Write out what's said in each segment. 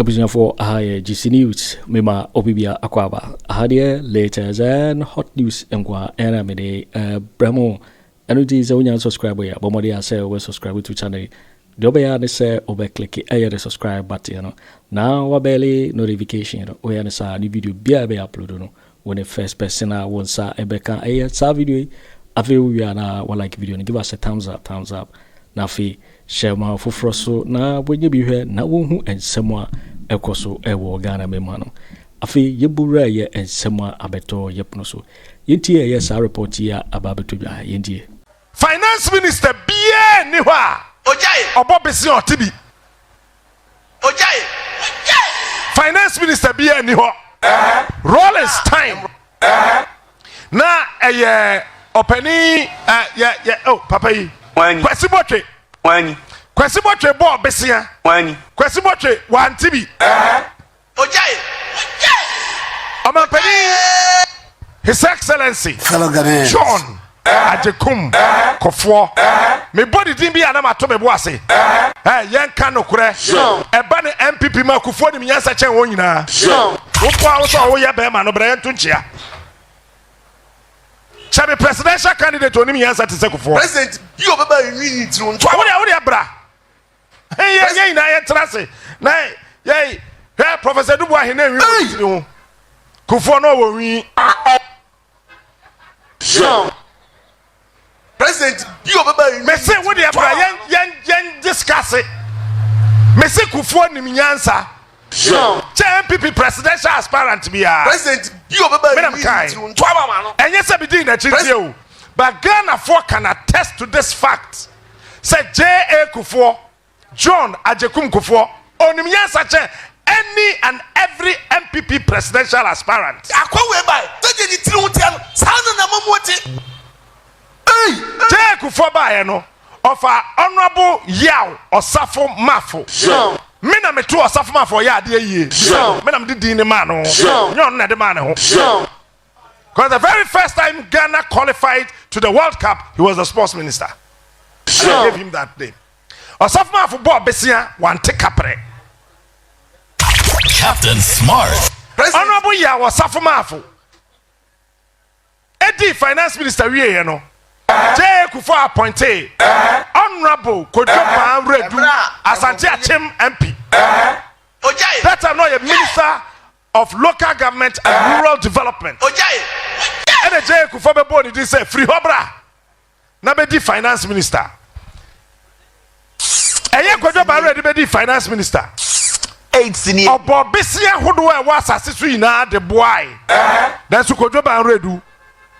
Abuja for GC News, Mema Obibia Akwaba. Ahadie latest and hot news Mkwa Aremeyaw Bramo. Anuti Zawunya subscribe ya. Bomodi ase we subscribe to channel. Dobeya ne se obe click the subscribe button you know. Now wabeli notification you know. We ne sa new video bia be upload no. When the first person won sa ebeka sa video afi we na like video give us a thumbs up na fi share ma foforo so na bonye bi hwe na wo hu ensem a ekoso ewo Ghana mema no afi yebura ye ensem a abeto yepno so yentie ye sa report ya ababeto bia yentie finance minister bia ni ho a ojaye obobesi otibi ojaye finance minister bia ni ho Rollins time na openi oh papa yi kwesibotwe wani kwesibotwe bo besia wani kwesibotwe wantibi ojaye Amapeni His Excellency fellow Ghanaians John Agyapong Kofo me body din bi ana mato me bo ase yen ka no kure eba ne MPP ma Akufo ni nyansa chen won nyina wo kwa wo so wo ye be ma no bre yen tunchia chabe presidential candidate oni nyansa te se Kofo president bi obeba yin tru nto wo de bra ye na ye trase na ye professor Dubu ahene wi wo tiri ho Kofo no wo wi president bi obeba yin me say wo de bra yen discuss it me say Kofo ni nyansa MPP presidential aspirant bia president bi obeba yin tru nto ama no enye se bidin na chintie o but Ghana for can attest to this fact say J.A. Kofo John Agyapong Kofo onim nyansa che any and every MPP presidential aspirant akwawe bai tege ni tiri hutia no sana na mamuoti J.A. Kofo ba no offer honorable Yaw Osafo Mafo me na me to Osafo Mafo ya de yie me na me di ni ma no nyon na de ma ne ho because the very first time Ghana qualified to the World Cup he was the sports minister I gave him that name Osafo Mafo bo besia wante kapre Captain Smart. Honorable Yaw Osafo Mafo Edi finance minister wie no J.A. Kofo appointed Honorable Kojo Kyeremanteng Asante Bediatuo MP. That time not a minister of local government and rural development. And the J.A. Kofo be born this say free hobra. Na be di finance minister. Eye Kojo Kyeremanteng be di finance minister. 8 senior. Obo besia hodo e wa asase so ina de boy. Then so Kojo Kyeremanteng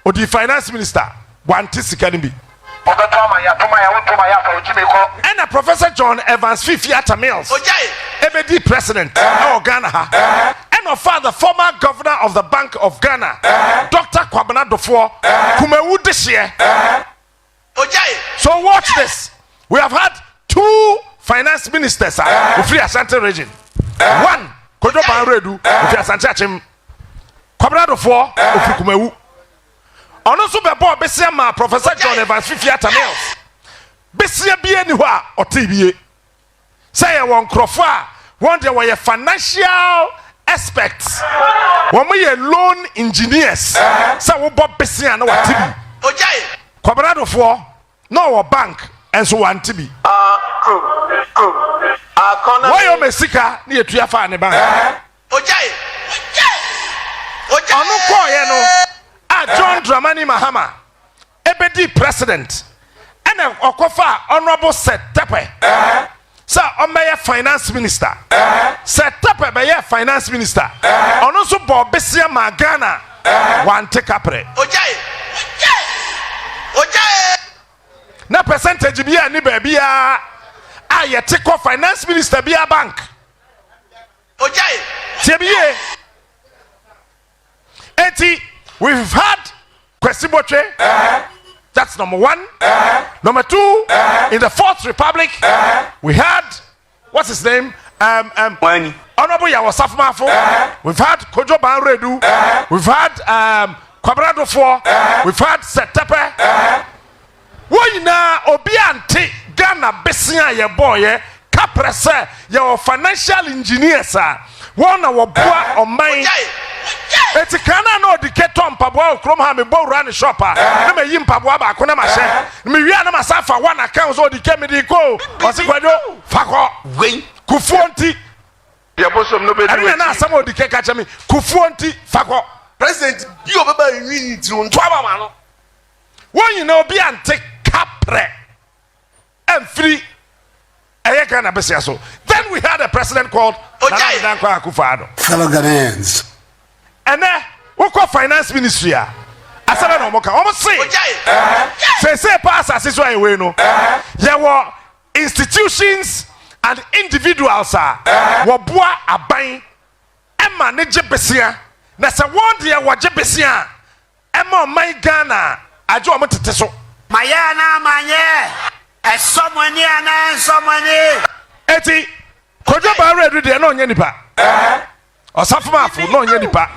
o di finance minister. Wanti sikanibi. And a Professor John Evans Fifi Atta Mills. Ebedi president of Ghana. And of father former governor of the Bank of Ghana. Dr. Kwabena Kumewu this year. So watch this. We have had 2 finance ministers of Free Asante region. One Kojo Kyeremanteng of Asante Achim. Kwabena Dofo of Kumewu. Onoso be bo besia ma Professor John Evans Fifi Atta Mills. Besia bie ni ho a otibie. Say e won krofo a won dey were financial experts. Won ye loan engineers. Say wo bo besia na watibi. Ojaye. Kwabena Dofo no wo bank enso wantibi. Why you mesika na yetua fa ne bank. Ojaye. Onu ko ye no John Dramani Mahama Ebedi president and Okofa honorable Setepe sir Omeya finance minister Setepe be finance minister ono so bo besia ma Ghana wante kapre ojaye na percentage bia ni ba bia ayete ko finance minister bia bank ojaye tebie eti we've had Kwesibotwe. That's number 1. Number 2, in the Fourth Republic, we had what's his name? Honorable Yaw Osafo Mafo. We've had Kojo Kyeremanteng. We've had Kwabena Dofo. We've had Setepe. Woyina obi ante Ghana besia ye boy kaprese your financial engineers one na wobua omai eti kana na odiketo mpaboa okrom ha me bo run shop na me yi mpaboa ba ko na ma hye me wi na ma safa one account so odike me di ko osikwadwo fako wen kufuonti ya bosom no be do eri na asam odike ka chemi kufuonti fako president you obeba yin ntiro nto aba ma no won yi na obi ante kapre free Then we had a president called Akufo Addo. Fellow Ghanaians. And then we call finance ministry. Asare no moka. Almost say pass as is why we know. There were institutions and individuals were boa aban Emma ne jebesia. Na se one dia wa jebesia. Emma my Ghana ajo amotete so. Mayana manye. Somebody. Eti Kojo Kyeremanteng de no nya nipa osafumafo no nya nipa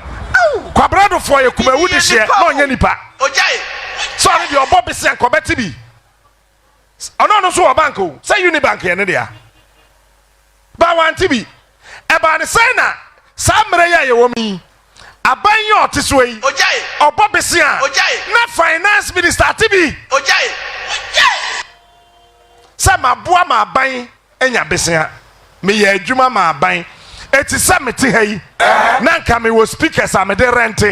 Kwabena Agyapong ye kumawu de hye no nya nipa so ani de obo bese ankobeti bi ono no so o bank o say Unibank ye ne dia ba wanti bi e ba ne say na samre ya ye wo mi aban ye otiso yi obo bese a na finance minister tibi Sama bua ma ban enya besia me ye adwuma ma ban eti samete hayi na nka me wo speakers am de rente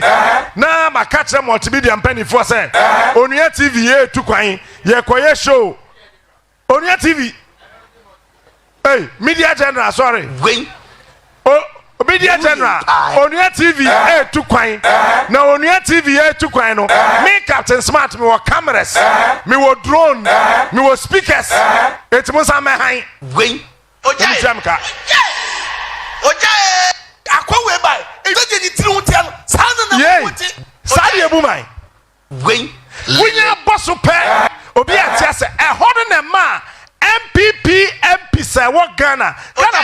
na maka kire multimedia mpani fo se Onua TV ye tu kwan ye koye show Onua TV media general sorry wen media general Onua TV tu kwan na Onua TV tu kwan no me Captain Smart me wo cameras me wo drone me wo speakers eti mo sa me han wen jamka akwawe bai eje ni tiri wutia no sana na wuti sadi ebu mai wen wunya bosso pe obi atia se ehodo na ma MPP MP se wo Ghana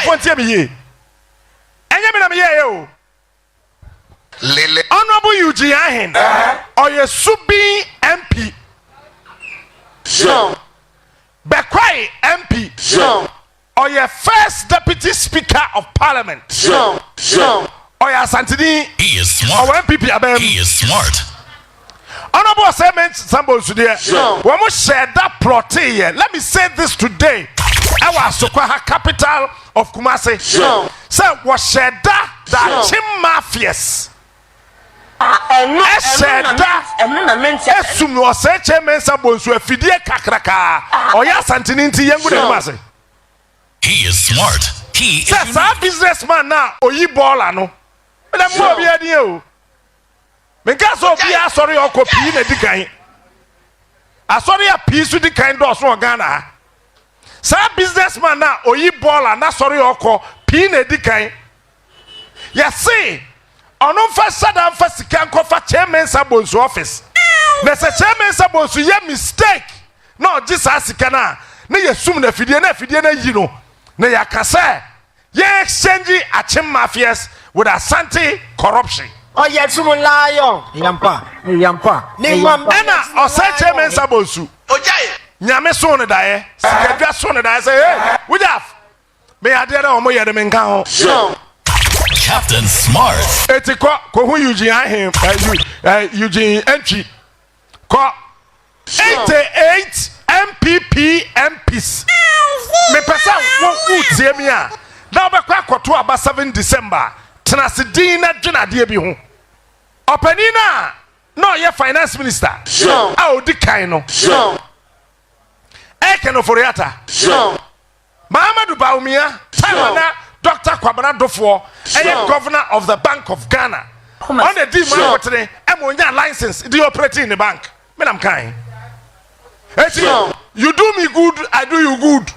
fontie me ye enye me na me ye o lele honorable Eugene Ahen oye subi MP so Bekwai MP so oye first deputy speaker of parliament so oye Asante He is smart. our MPP abem He is smart. honorable assignment sambo sude we mo share that plot here. Let me say this today our Sokwaha capital of Kumasi say we share that chim mafias esum was say Mensa bonsu afidie kakraka oya Asante nti yengu de Kumasi. He is smart. He is Say sa businessman na oyi baller no me mo bi adi o me ka so bi asori okopi na dikan asori a piece dikan do so Ghana sa businessman na oyi baller na sori okopi na dikan ya say ono fa sada fa sika nkofa chairman sabonsu office na se chairman sabonsu ye mistake no jisa sika na yesum na fidie na yi no na yakase ye exchange achim mafias with Asante corruption. Oh yes, you lion. Yampa. Ena oseche Mensa bonsu. Nyame so ne dae. Sikadwa so ne dae say hey, we have. Me ade na omo yede me nka ho. Captain Smart. Etikọ ko hu Eugene Ahen Eugene entry. Ko 88 MPP MPs. Me pesa wo tie mi a. Na obekwa akoto aba 7 December. Tenasidin na dwenade bi ho. Opanina no ye finance minister. A odi kan no. Ken Ofori Atta. Mahamadu Bawumia. Tamana Dr. Kwabena Agyarko, governor of the Bank of Ghana. On the D man today, I'm license. Do you operate in the bank? Me am kind. You do me good, I do you good.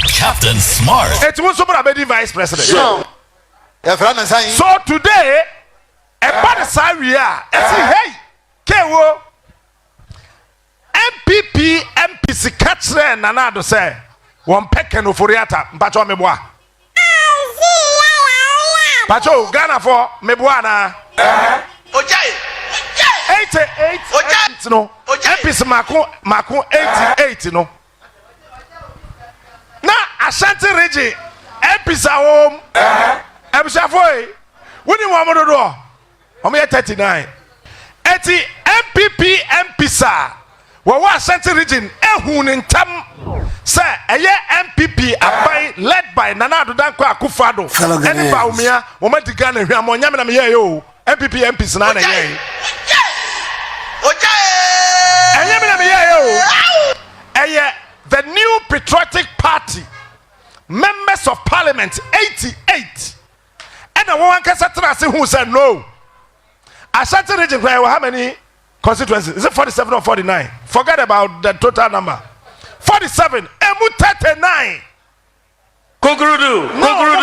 Captain Smart. It was somebody vice president. so today, a bad saria. Hey, Kewo MPP MPC Katre Nanado say one Ken Ofori Atta Mpacho meboa. Pacho Ghana for meboa na. 88 no. MPC Mako 88 no. Na Ashanti region MPs are home. Ebusafo woni mo amododo o me 39 eti MPP MPs wo wa Ashanti region ehu ni ntam se eye MPP abai led by Nana Addo Akufo Addo eni Bawumia wo ma diga na hwam onyame na me ye yo MPP MPs na ye onyame na me ye yo eye the new patriotic party members of parliament 88 and the one can say who said no. Ashanti region how many constituencies? Is it 47 or 49? Forget about the total number. 47. Emu 39. Kogrudu. No,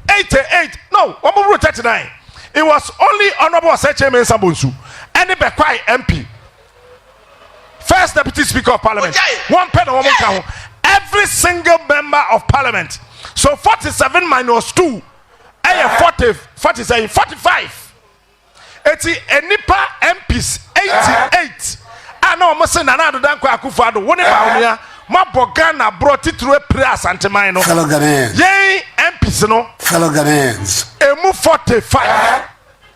88. No, 39. It was only Honorable Asante Bediatuo and the Bekwai MP. First Deputy Speaker of Parliament. One pen and one count. Every single member of Parliament. So 47 minus 2. 45. Eti enipa MPs 88. Ana omo se Nana Addo Akufo Addo woni Bawumia ma bogana bro titru pre Asante man no. Fellow Ghanaians. Yei MPs no. Fellow Ghanaians. Emu 45.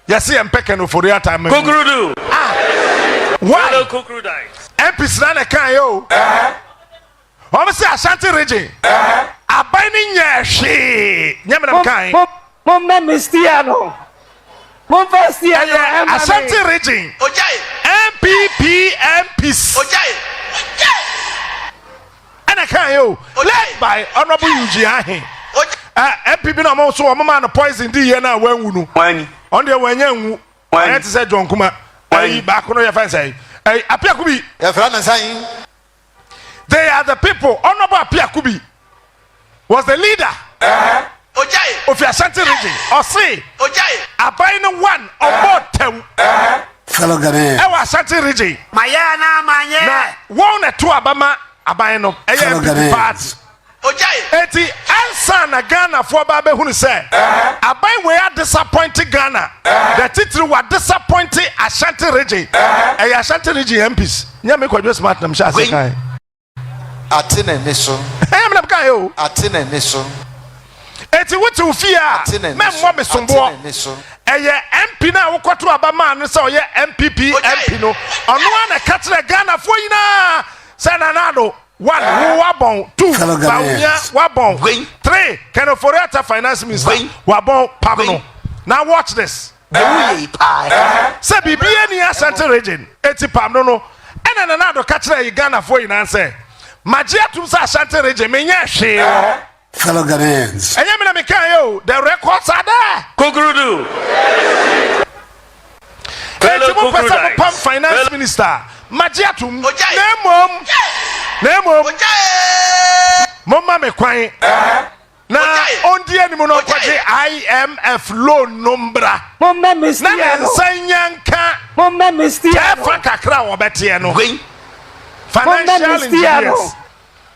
Yesi empeke Ken Ofori Atta. Kogrudu. Why? Fellow Kogrudu. MPs na ne kan yo. Omo se Ashanti region. Abai ni nyehwe. Nyame na kan. Mom Mistiano. Mom Mistiano. Ashanti region. MPP MPs. And I can't you led by Honorable UG MPP no mo so o man poison di here na wanwu no. On the wanyan I had to say John Kuma. Back no your fans say. Apiakubi. They are the people. Honorable Apiakubi was the leader. Of your Ashanti region, or say, Abai no one or more 10 fellow Ghanaians. Our Ashanti region, Mayana Manye, one or two Abama, Abai no, parts. Eti answer na Ghana for Babe who say, Abai we are disappointed Ghana. The title was disappointed Ashanti region. Ashanti region MPs. Nyame kwa just smart nam sha say. Atene neso. Am na kai o. Atene neso. Eti wutu fia memmo mesombo eye MP na wokoto abama no se oye MPP MP no ono na katre Ghana fo yina se Nana Addo 1 wabon 2 Bawumia wabon 3 Ken Ofori Atta finance minister wabon pabno. Now watch this. Se bibia ni Ashanti region eti pabno no ena Nana Addo katre Ghana fo yina se magia tum sa Ashanti region menye hwe. Fellow Ghanaians. And you me can yo, the records are there. Kogrudu. Fellow Kogrudu. Pump finance minister. Majiatum. Name Mama me kwai. Na on the animal no kwaje IMF loan numbra. Mama Mistiano. Na sanyanka. Mama Mistiano. Franka kra wo betie no. Financial engineers.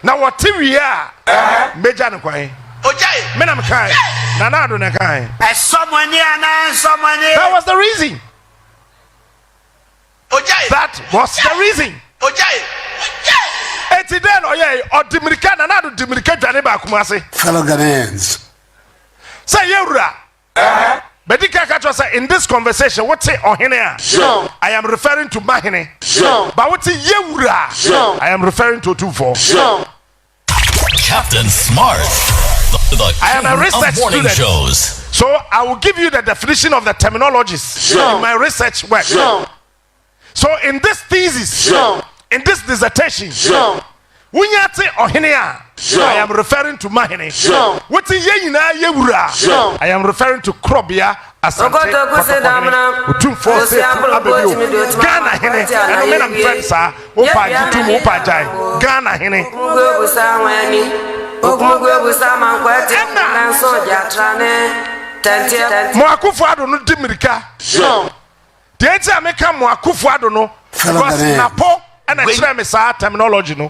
Now what we are major no kwai. Me na me kai. Nana Addo na kai. Someone here. That was the reason. That was the reason. Eti den oye odimirika Nana Addo dimirika dwane ba kumase. Fellow Ghanaians. Say yewura. Bedika ka say in this conversation what say ohene a? I am referring to mahene. But what say yewura? I am referring to 24. Captain Smart. I am a research student. Shows. So I will give you the definition of the terminologies in my research work. So in this thesis, in this dissertation, Wunyate Ohinea, I am referring to Mahine. What is Yena Yewura? I am referring to Krobia Asante Ghana Hene, and men and friends are Opa Jitum Opa Jai, Ghana Hene. Akufo Addo no dimirika. The answer make Akufo Addo no because NAPO and extra me sa terminology no.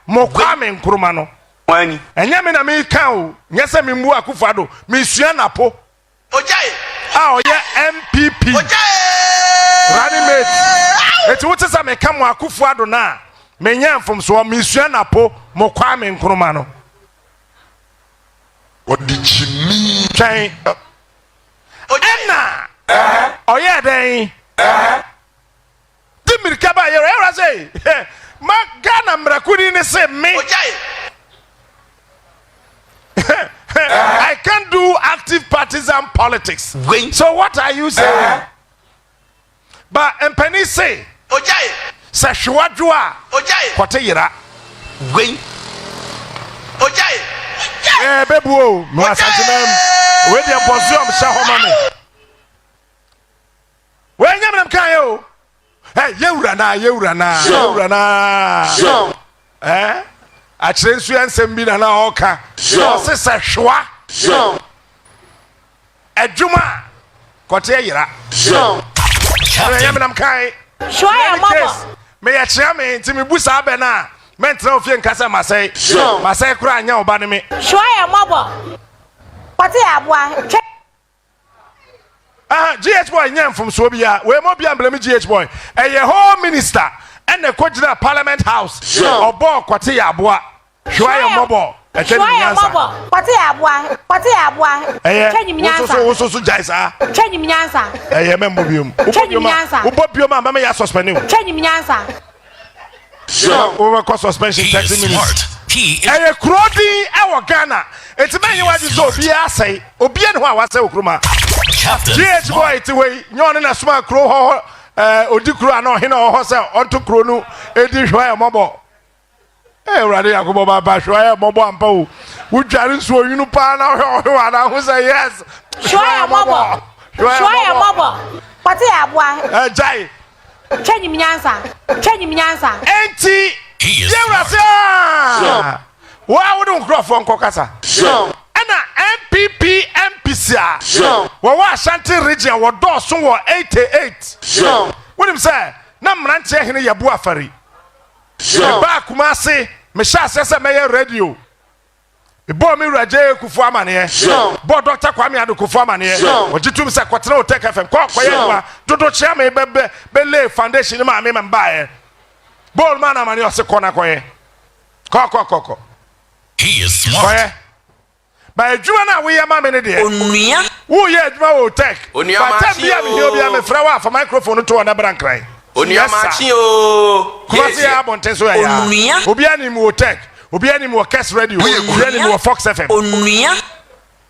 Mo kwame nkruma no. Wani. Enya me na me kan o. Nyese me mbu Akufo Addo. Me sua NAPO. Ojai. Oye MPP. Ojai. Running mate. Eti wote sa me kan Akufo Addo na. Me nya mfom so me sua NAPO mo kwame nkruma no. Odichimi. Train. Enna. Oh yeah, then. Timirika ba yere say. Ma Ghana mrakuni ne say me. I can't do active partisan politics. So what are you saying? But Penny say, say Shwadua, Kote Yira. Eh, Bebu, no Asante, with your bosom, Shahomani. When you can you? Hey, you rana. Eh? A change you and send me an oka. Sister Shwa. A Juma. Kote Yira. I'm kind. May I chairman to me Busa Bena? Mental Fian Casa Masay. Masay cry now, Banami. Shwaya mobile. Pati abwa. GH boy Nyam from Swabia. Where Mobia blame GH boy. A home minister and the Kojina Parliament House. Or Bo Kwati Abwa. Shwaya mobile. Shwaya mobile. Pati abwa. Pati abwa. Change me answer. So Jaisa. Change me answer. I remember you. Change me answer. Ubobio Mamma ya suspended. Change me answer. Over cost suspension He 30 is minutes. smart. He is Eye Krodi our Ghana. It's a man you want to so be a say. Obian who was a Kruma. Captain GH Smart. boy to way. Yon in a small crow. Odikru no hina hosa onto Kronu. Edi Shwaya mobile. Eh, Radi Akubo Bashwaya mobile and Pow. Would Jarin so you know Pana who say yes. Shwaya mobile. Shwaya mobile. Pati abwa. Jai. Change me answer. Change me answer. Enti. He is Yes. Why wouldn't grow from Kokasa? Anna MPP MPCA. Well, Ashanti region were door soon were 88. What him say? Namranche Hini Yabua Ferry. Back Kumasi, Misha says a mayor radio. The boy me Raja Kufuaman here. Boy Dr. Kwame Addo Kufuaman here. What you two say, Quatro take FM. Kwakwa, Dodo Chame Bele Foundation, my man buy. Ball man, I'm on your second. Coco. He is smart. By Juana, we are mammy dear. Onuya. Who yet will take? Onuya But Machi, tell me, he'll be a flower for microphone to another and cry. Onuya Machi o. Kwasi Abonteso ya. Onuya. Obiani mu take. Obiani mu cast radio. Obiani mu Fox FM. Onuya.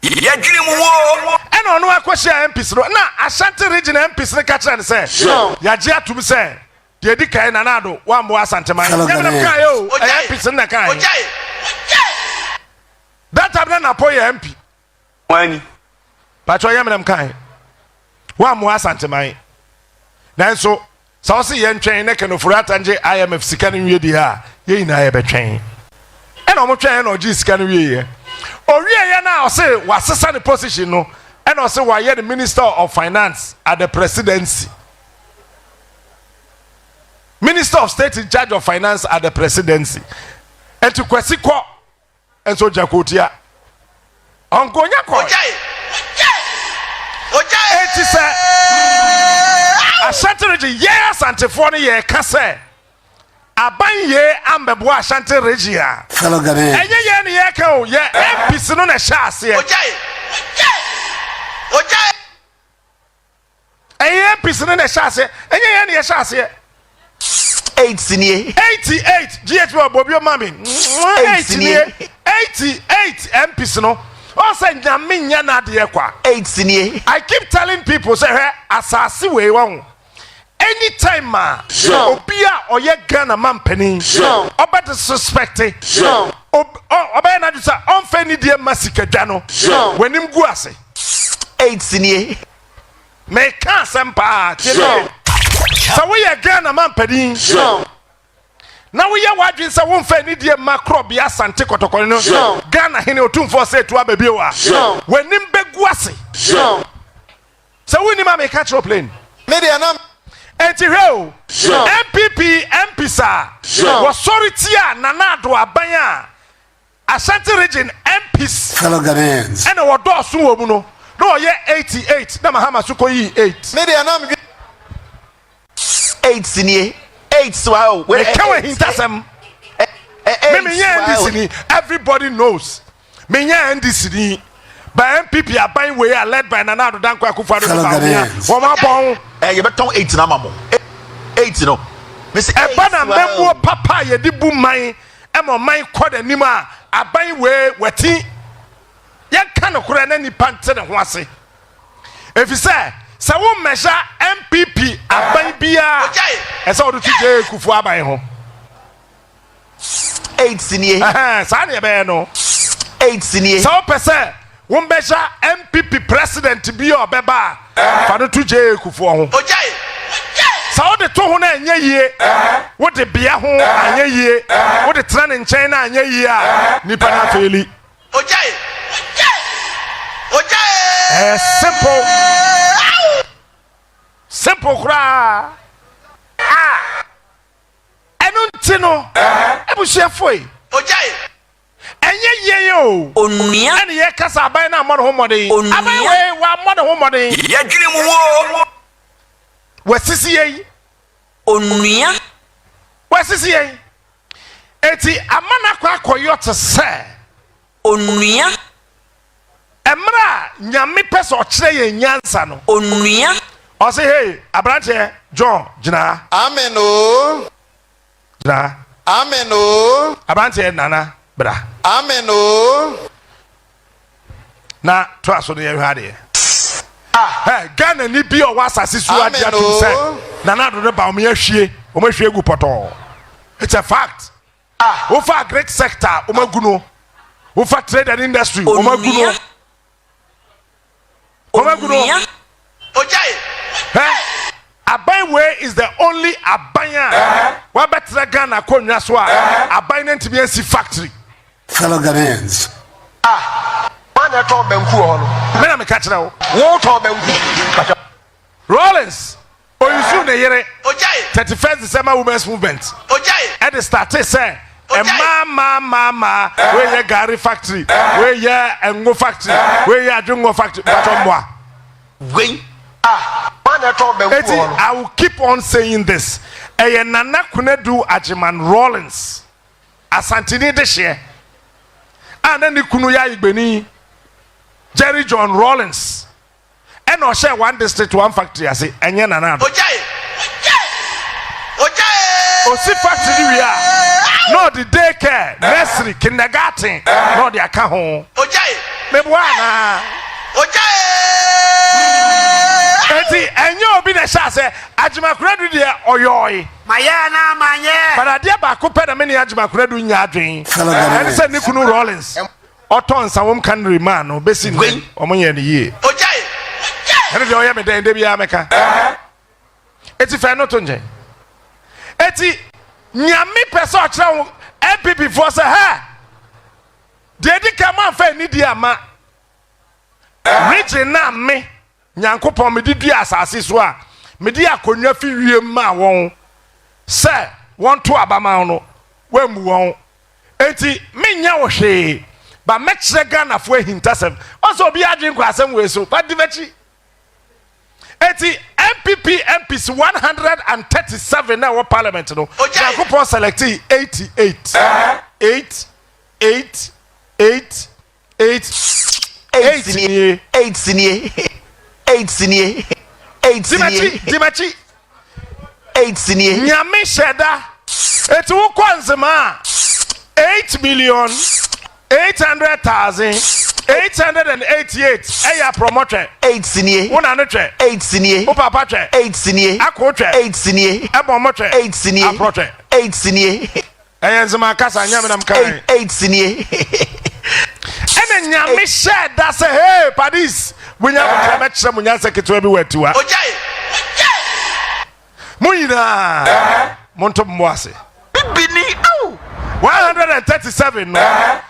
Yadwiri mu wo. And on one question MPs. Na Ashanti region MPs ne catch and say. Yajia to be say. The Edika and Anado, one more Asante man. Yamakayo, MPs in the kind. That time then NAPO MP. Wani. But I am kind. One more Asante man. Then so see yen train Ken Ofori Atta IMF scanning we dia. Ye na ye be train. And I'm train or G scanning we. Oh yeah now say was the position no. And also why the Minister of Finance at the presidency. Minister of State in charge of Finance at the presidency. And to Kwesiko and so Jakotia. Uncle Nyako. It is a Ashanti yes, Antifoni ye Kase. Abanye Ambeboa Ashanti Regia. Fellow Ghanaians. And ye yako, ye MPs no na shasi. And ye MPs no na shasi. And ye shasi. 88. 88 GH Bobio Mami 88 MPs no also nyaminya na de kwa 8 I keep telling people say hey asasi we won anytime ma obia oye Ghana man pani oba disrespect oba na do say onfani de masikadwa no wenim gu ase 8 me ka sempa so we are Ghana man pedi. Now we are watching so one fair need macro be Asante Torkornoo. Ghana hini otumfo say to abebi wa. When nim beguase. So we nima make catch plane. Media nam. Enti heo. MPP MPSA. Was sorry tia nanado abanya. Ashanti region MPs. Fellow Ghanaians. And our door so no. No ye 88. Na Mahama suko yi 8. Media nam. 8 wow. Everybody knows. Menya NDC ni by MPP aban we are led by Nana Addo Dankwa Akufo Addo Bawumia woma bon you beton 8 na mamo 8 no Miss Ebana memo papa ye di bu man emo man kɔ da nim a aban we wati ye ka no kora na nipa nte ne ho ase efise se wo measure MPP aban bia ese wo tu je kufu aban ho 8 sinie sa na be no 8 sinie so pese wo measure MPP president bi obeba fa no tu je kufu ho sa wo de to ho na anya yie wo de bia ho anya yie wo de tra ne nchen na anya yie a nipa na feli simple kra enu ntino ebushia foi enye yie yo onua ene ye kasa aban na amọ ho mọden aban we wa amọ ho mọden ye dwene mu wo wasisi yi onua wasisi yi eti amana kwa akoyo te se onua emra nyame pese okire ye nyansa no onua o say hey abrante John jina Amen o. jina Amen o. abrante nana bra Amen o. na to aso no ye hwade hey Ghana ni bi o wasase su Amen adia to o. say Nana Addo Bawumia hwie o ma hwie gu poto it's a fact wo fa great sector o ma gu no wo fa trade and industry o ma gu no o ma gu no hey aban way is the only abanya wa betra Ghana konwa so a aban na ntimi ansi factory Fellow Ghanaians. man e to banku ho no me na me ka kire wo wo to banku Rollins oyisu ne yere 31st December women's movement at the start say a mama we ye Gary factory we ye engo factory we ye adwongo factory batomboa gwen man e to banku ho no I will keep on saying this e Nana Kunadu Ajiman Rollins Asante ni de hye ana ni kunu ya igbeni Jerry John Rollins and no share one district one factory ase enye Nana Addo osi factory we are no the daycare nursery kindergarten no the aka ho me bwana eti enye obi na sha se ajimakuradu de oyoy mayana manye but ade ba ko peda me ne ajimakuradu nya adwen Fellow and say Ghanaians. Nikunu Rollins oton sawom kanri man no besi ni omonye ne yie ene de oya me den de bia meka eti fa no to nje eti nyame pese o kire wo MPP for say ha de di ka man fa ni di ama region na me nyankopon me di asase so a me di akonwa fi wiem ma won se won to abama no wemu won eti me nya wo hwe ba me kire Ghana fo ahintasem also obi adwen kwa asem we so ba di mechi eti MPP MPs 137 na wo parliament no nyankopon select 88 sinie nyame sheda eti wo kwanzema 8,800,888 eya promote 8 sinie wona no twe 8 sinie wo papa twe 8 sinie akwo twe 8 sinie ebo mo twe 8 sinie aproche 8 sinie eya nzema kasa nyame nam kan 8 sinie ene nyame sheda say hey padis bunya mo me kire munya seketwa bi watiwa Muyina Monto Mwase bibini au 137 no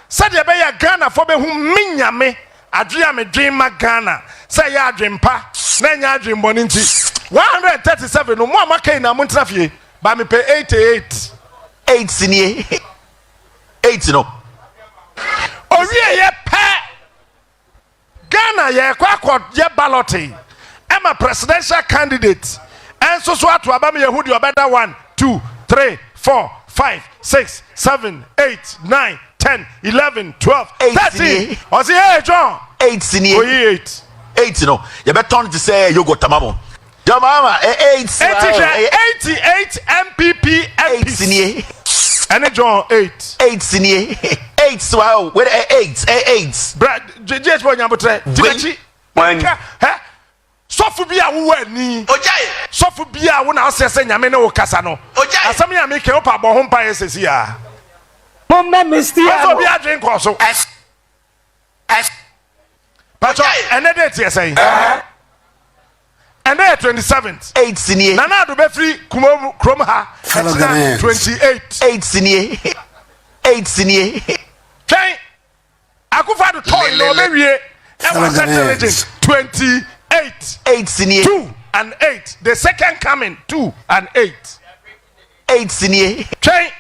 said ya be ya Ghana for be hu minyame adria me dream Ghana say ya adwempa na nya adwemboni nti 137 no mo amaka na mo ntrafie ba me pe 88 8 sinie 8 no owie ye pe Ghana ye kwakọ ye balloting am a presidential candidate and so to abame yehudi obeda 1 2 3 4 5 6 7 8 9 10 10, 11, 12, 8 13. I say, hey, John. 8 senior. Oh, 8. 8 no. You better turn to say you go tamamo. Your mama 8. 88 MPP. 8 senior. And John 8. 8 senior. 8 wow. Where 8? 8. Brad, just one yabotre. Tibachi. When Sofu bia wo ani. Ojai. Sofu bia wo na asese nyame ne wo kasa no. Ojai. Asam ya me ke opa bo ho mpa esesi ya. Mama Mistia. So bia drink so. But ene date ye say. And 27th. 8 senior. Nana do be free krom ha. Fellow Ghanaians. 28. 8 senior. 8 senior. Kyei. Akufo Addo toy no be wie. E was Ghanaians. 28. 8 senior. 2 and 8. The second coming 2 and 8. 8 senior. Kyei.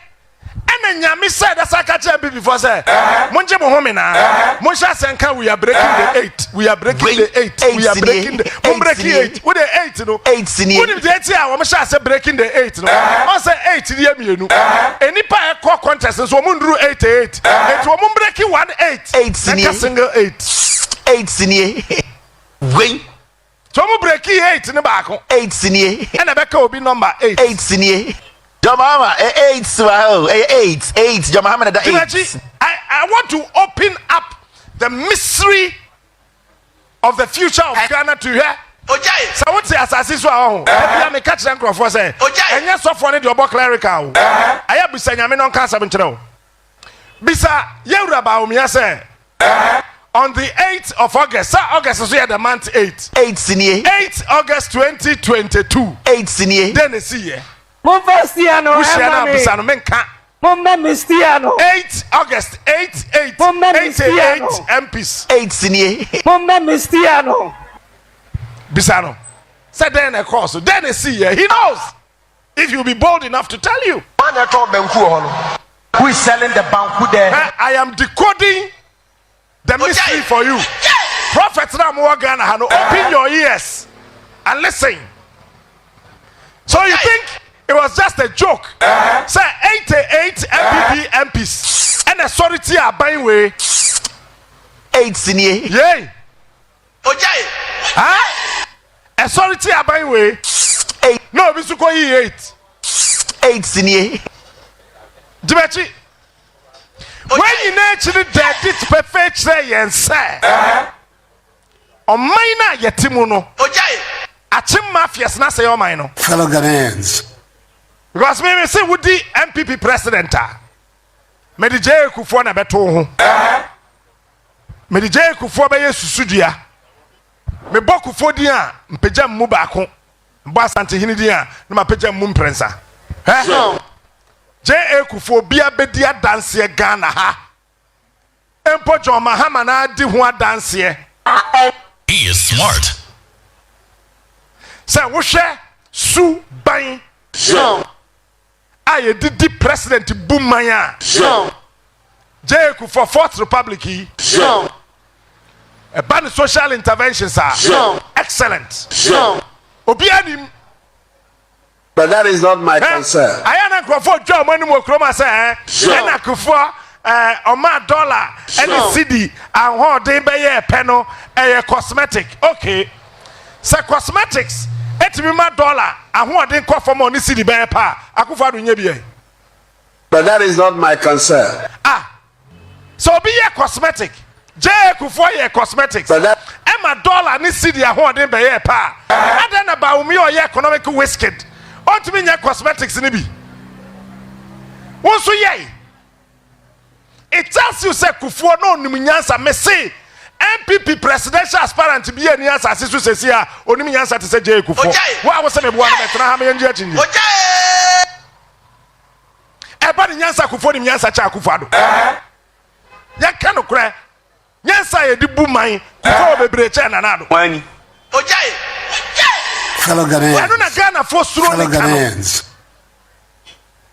And nyame said that I before say monje mo home na mo sha senka we are breaking the 8 we are breaking the 8 we are breaking the mo breaking 8 with the 8 no 8 senior. when the 8 a mo sha say breaking the 8 no on say 8 dey mienu enipa e call contest so mo nduru 88 et wo mo breaking 1 8 8 senior. single 8 8 senior. Win. so mo breaking 8 ne ba ko 8 senior. and be ka obi number 8 8 senior. Your mama 8 wow. 8. Your mama that 8. I want to open up the mystery of the future of Ghana to hear. Ojai. So what say asase so ahun. Bia me catch them crofo say. Enye so for ne de obo clerical. Aya bisa nyame no kan sabin kire o. Bisa Yewura Bawumia say on the 8th of August, August is the month 8. 8 senior. 8 August 2022. 8 senior. Then they see here. Mofastiano. We share na bisa no menka. Mama Mistiano. 8 August 8 MPs. 8 senior. Mama Mistiano. Bisano. Said then a course. Then they see here. He knows. If you be bold enough to tell you. Who is selling the banku there? I am decoding the mystery for you. Prophet Ghana, open your ears and listen. So you think it was just a joke? Say 88 MPs and authority are buying way. 8 senior. Yay. Ojai. Huh? Authority are buying way. 8. No, we should go 8. 8 senior. Dibechi. When you naturally dead it perfect say and say. On minor yetimuno. Ojai. Achim mafias na say o mine. Fellow Ghanaians. Because me say would MPP president me di J Akufo na beto ho. Me di J Akufo be yesusudua. Me bokufo di a mpagya mu baako. Mbo Asante hini di a na mapagya mu mprensa. J Akufo bia bedi adanse Ghana ha. Empo John Mahama na di ho adanse. He is smart. Say wo hwe su ban. Aye didi president Bumaya. J Akufo 4th Republic yi. A ban social interventions are excellent. Obi anim. But that is not my concern. I am Akufo Joe money mo kroma say na Akufo oma dollar any cedi and ho dey be ye peno cosmetic. Okay. Say cosmetics etimi ma dollar and ho dey kwa form on cedi be pa Akufo Addo nya bi. But that is not my concern. So be ye cosmetic. J Akufo ye cosmetics. But that Emma dollar ni cedi and ho dey be ye pa. Adan Bawumia ye economic whisked. On to me cosmetics ni bi. Wonso ye. It tells you say Akufo no nimunyansa me say MPP presidential aspirant to be any answer sisu sesi a onimi nyansa te say J Akufo. Wa wo say me boa na betena ha me nje achinje. Ojai. E ba ni nyansa Akufo ni nyansa cha Akufo Addo. Ya ka no kra. Nyansa ye di bu man Akufo bebre che na na do. Wani. Ojai. fellow Ghanaians.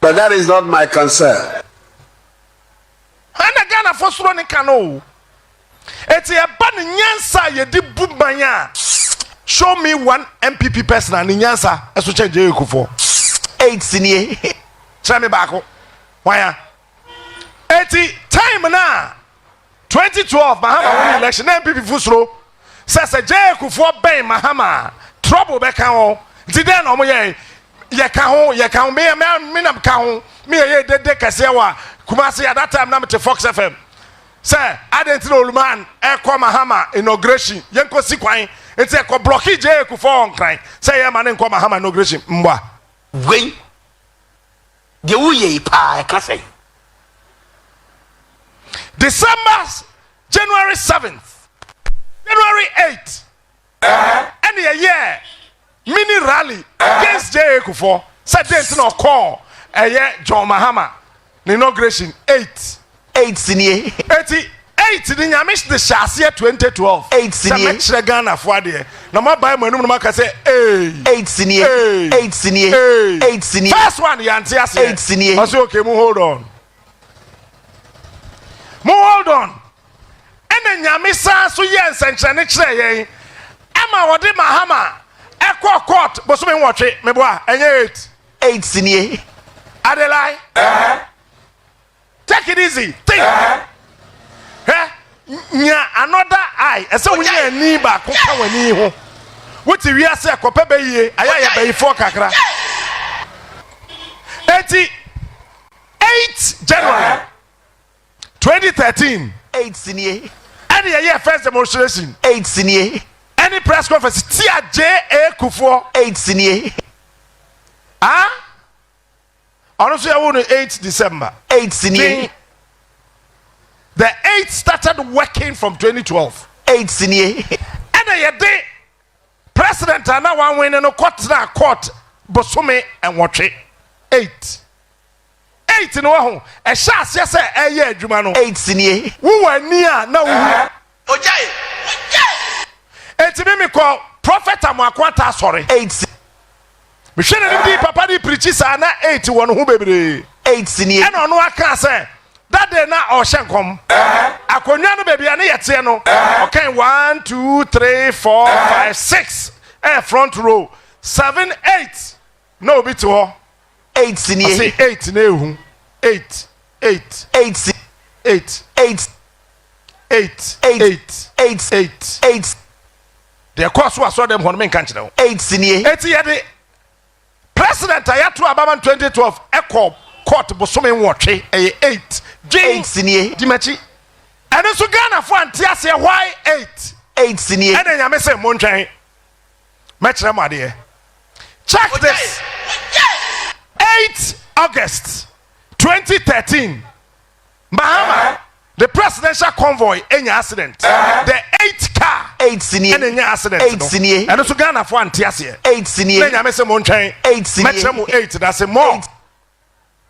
But that is not my concern. Ana Ghana for suro ni kano. Eti e ba ni nyansa ye di bu man a. Show me one MPP person and nyansa eso change Akufo. 8 senior. Tell me back. Why? 80 time na 2012 Mahama win election na MPP fusro says Akufo ben Mahama trouble be kan ho nti den no mo ye ka ho me nam ka ho me ye de kase wa Kumasi at that time na me Fox FM say identity oluman e ko Mahama inauguration yenko si kwan nti e ko blocky Akufo on kran say ye man nko Mahama inauguration mba we de uye pa ka say January 7th, January 8th, and a year mini rally against Akufo. Said this no call a year John Mahama inauguration 8 senior 88 the Nyamish the Shasia 2012 8 senior Ghana for there. No more buy my number say 8 senior 8 senior 8 senior first one Yantias 8 senior. I say okay, hold on. Hold on. And then Yamisa so yes and Chaniche. Emma Wadi Mahama. Echo court, but so watch it, me boy, and 8 senior. Adelaide. Take it easy. Think. Another eye. And so we need a knee back. What if we are say Kopebe? I bay for Kakra. 88 January 2013. 8 senior. Any year first demonstration. 8 senior. Any press conference. Tia Akufo. 8 senior. Ah? Honestly, I want 8 December. 8 senior. The 8 started working from 2012. 8 senior. And a day, President Anna one win in a court, Bosume and watch it. 8 in one. A chance, yes, a year, Jumano. 8 senior. Who were near now? Ojai. It's me call Prophet Amakwata, sorry. 8. Michelle and Papa di preaches are not 81 who baby. 8 senior. And on what can say that day now or shankom. I could not baby and yet, okay, 1, 2, 3, 4, 5, 6. Front row 7, 8. No bit to all. 8 senior. Say 8 no. 8. 8 8 8. 8 8. 8 8 8. 8. The course was so them when men can't know. 8 senior. 8 year President Ayatu Abaman 2012 Echo Court Bosume watch 8. 8 senior. Dimachi. And also Ghana for Antiasia why 8. 8 senior. And then you may say Montreal. Match them idea. Check this. 8 August 2013. Bahama. The presidential convoy any accident. The 8 car 8 senior. any accident. 8 senior. And also Ghana for Antiasia. 8 senior. Then you may say Montreal. 8 senior. Match them 8. That's a more.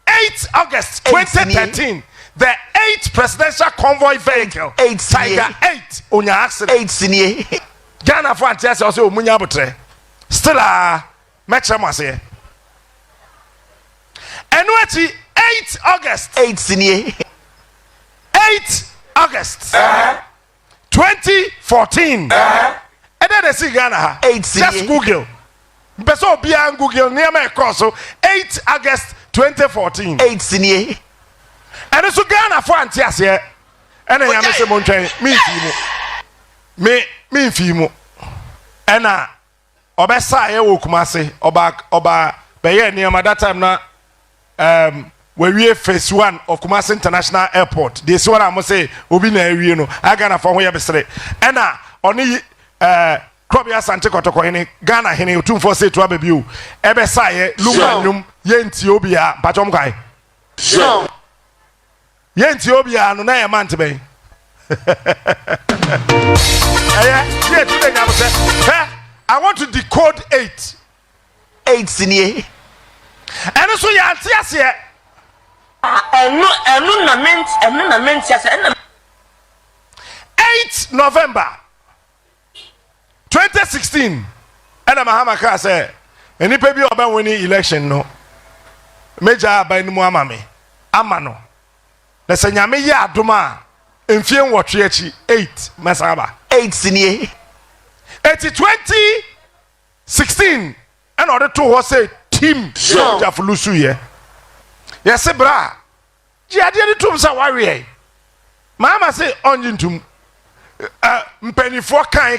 8 August 2013. The 8 presidential convoy vehicle. 8 senior. Tiger 8 on your accident. 8 senior. Ghana for Antiasia also Munya Butre. Still match them was here. And what 8 August 8 senior. 8 August 2014. And then they see Ghana. 8 senior. Just Google. Beso beyond Google near my course. 8 August 2014. 8 senior. And it's Ghana for Antiasia. And then I say Montreal. Me Fimo. And Obesa ye Kumasi. Oba Beye near my that time na we phase 1 of Kumasi International Airport. This one I must say obi na ewie no. Agana for where be say. And oni Kwabena Asante Kotoko Ghana hene otumfo say to abebiu. Ebesa ye lumanum ye nti obi a patom kai. So. Ye nti obi a no na ye man tebe. Yeah, today I say, I want to decode 8. 8 senior. And so you are here. Enu na ment ya say 8 November 2016. And Mahama ka say, any baby oba winning election no. Major by no amame. Amano. Na se nyame ya adoma enfie nwotwe achi 8 masaba. 8 senior. 2016 and order to was say team Jafulusu ye. Yes bra. Jiadi tum sa wari. Mama say onjintum. Mpenifo kai.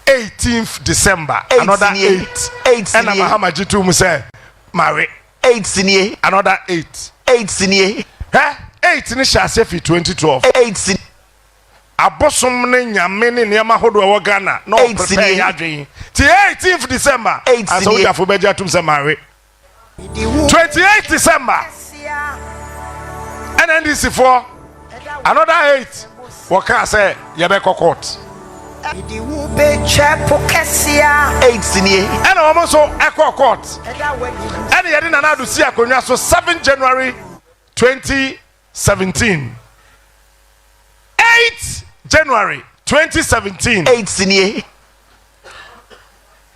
18th December, another 8. And Mahamadu Bawumia say marry 8 senior, another 8. 8 senior. 8 ni shase fi 2012. 8 senior. Abosom ne nyame ne niam hodo e wo Ghana no prepare ya dwen. Ti 18th December. Asa wo jafo beja tum say marry. 28th December. And then this for another 8. Waka say ye be court. 8 senior. And almost so echo court. And ye didn't do see akonya so 7 January 2017. 8 January 2017. 8 senior.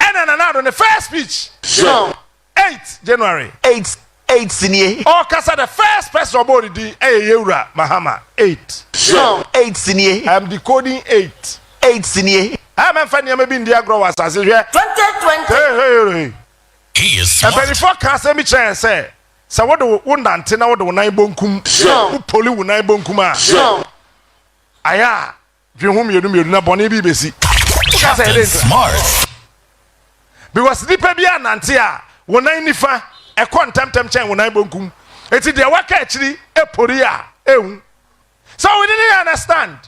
And then on the first speech. No. 8 January. 8 senior. Oh, kasa the first person about the Yura Mahama 8. No. 8 senior. I'm decoding 8. 8 senior. I'm finding maybe in the grow as I say 2020. He is and smart. before cancer me chance say so what do one antenna what do nine bonkum poli wo nine bonkum a aya dwe hom yenu na bone bi besi Captain Smart. because nipa bi anante a wo nine nifa e kontemtem chen wo nine bonkum eti de waka akiri e pori a ehu so we didn't understand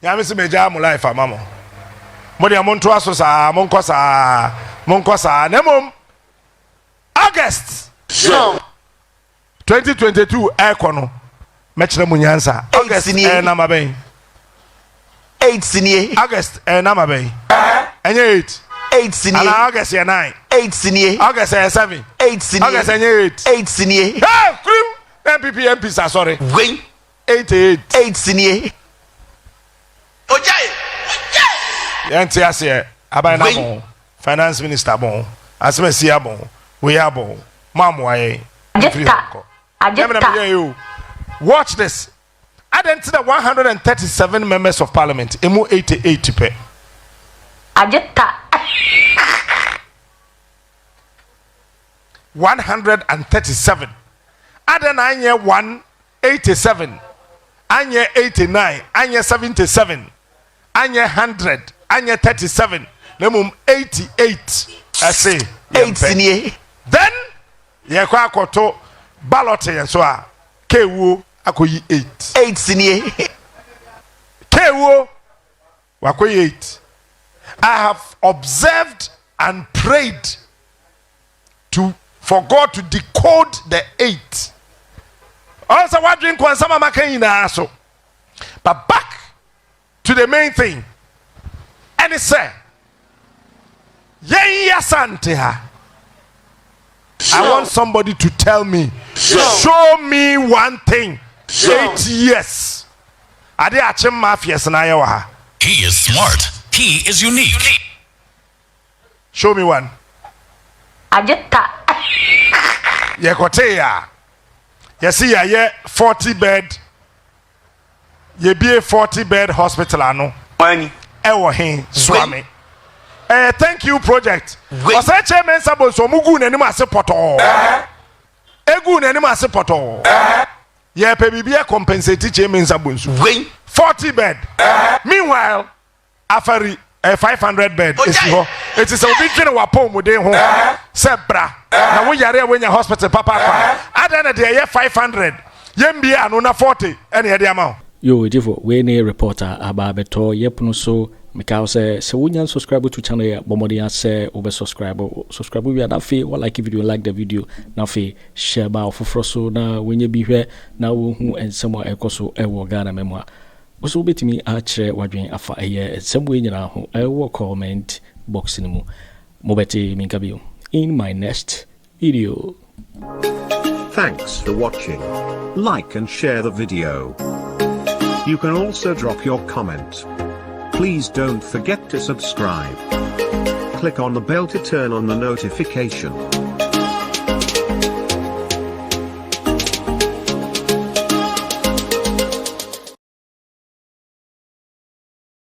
ya me se meja mo life amamo mo de amonto aso sa monko sa nemom August 2022 ekono mechire mu nyansa August na maben 8 senior. August na maben enye 8 senior. and August 9 8 senior. August 7 8 senior. August 8 8 senior. hey krim MPP sorry Wing 88 8 senior. Ojai. yenti ase abai na bon finance minister bon asmesia bon we are bon mamwaye watch this. Add into the 137 members of parliament. Emu 88 pe. 137. Add an anye 187. Anye 89. Anye 77. Anye 100. Anye 37. Lemum 88. I say 8 senior. Then ye kwa koto ballot and so a kewu akoyi 8 senior. kewu wakoyi 8. I have observed and prayed for God to decode the 8. Also what drink when some makina so. But back to the main thing. And it said Yei Asante ha. I want somebody to tell me. Show me one thing. 8 years. Ade achem mafias na ya wa. He is smart. He is unique. Show me one. Ye kote ya. Ye see ya ye 40 bed. Ye be a 40 bed hospital ano. Money. Ewo hin swami. Thank you project. Osechere Mensa bo so mugu nanim ase poto. Egu nanim ase poto. Ye pe bibia compensate che Mensa bo nsu. 40 bed. Meanwhile, afari 500 bed is ho. It is a big thing wa pom mu den ho. Sebra. Na wo yare we nya hospital papa kwa. Adana de ye 500. Yembia anu na 40 ene ye de ama. Yo, Jifo, we ne reporter ababeto yepno so Mikao say wunya subscribe to channel ya bomodi say over subscribe we na fe or like video like the video na fe share ba ofofro so na wenye bi hwe na wo hu ensemo ekoso ewo Ghana memwa so betimi a chere wadwen afa eye ensemo nyina ho ewo comment box ni mu mobeti minkabio in my next video. Thanks for watching. Like and share the video. You can also drop your comment. Please don't forget to subscribe. Click on the bell to turn on the notification.